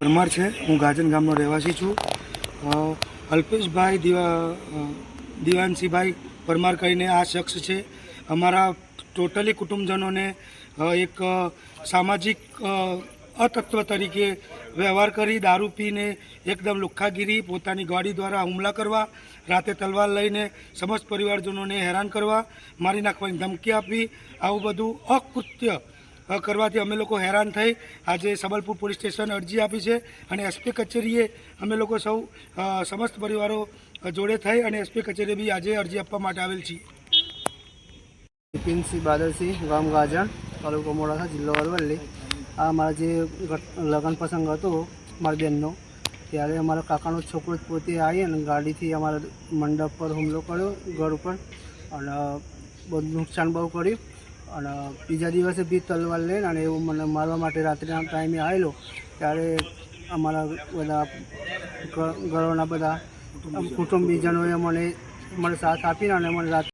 પરમાર છે। હું ગાજન ગામનો રહેવાસી છું। અલ્પેશભાઈ દિવાનસિંહભાઈ પરમાર કરીને આ શખ્સ છે। અમારા ટોટલી કુટુંબજનોને એક સામાજિક અતત્વ તરીકે વ્યવહાર કરી દારૂ પીને એકદમ લુખ્ખાગીરી પોતાની ગાડી દ્વારા હુમલા કરવા, રાતે તલવાર લઈને સમસ્ત પરિવારજનોને હેરાન કરવા, મારી નાખવાની ધમકી આપવી, આવું બધું અકૃત્ય કરવાથી અમે લોકો હેરાન થઈ આજે સબલપુર પોલીસ સ્ટેશન અરજી આપી છે અને એસપી કચેરીએ અમે લોકો સૌ સમસ્ત પરિવારો જોડે થઈ અને એસપી કચેરીએ બી આજે અરજી આપવા માટે આવેલ છીએ। બિપિનસિંહ બાદલસિંહ, ગામ ગાજણ, તાલુકો મોડાસા, જિલ્લો અરવલ્લી। આ મારા જે લગ્ન પ્રસંગ હતો મારા બહેનનો, ત્યારે અમારા કાકાનો છોકરો પોતે આવી અને ગાડીથી અમારા મંડપ પર હુમલો કર્યો, ઘર ઉપર, અને બધું નુકસાન બહુ કર્યું। અને બીજા દિવસે બી તલવાર લઈને અને એવું મને મારવા માટે રાત્રિના ટાઈમે આવેલો, ત્યારે અમારા બધા ઘરોના બધા કુટુંબીજનોએ મને સાથ આપીને અને મને રાત્રે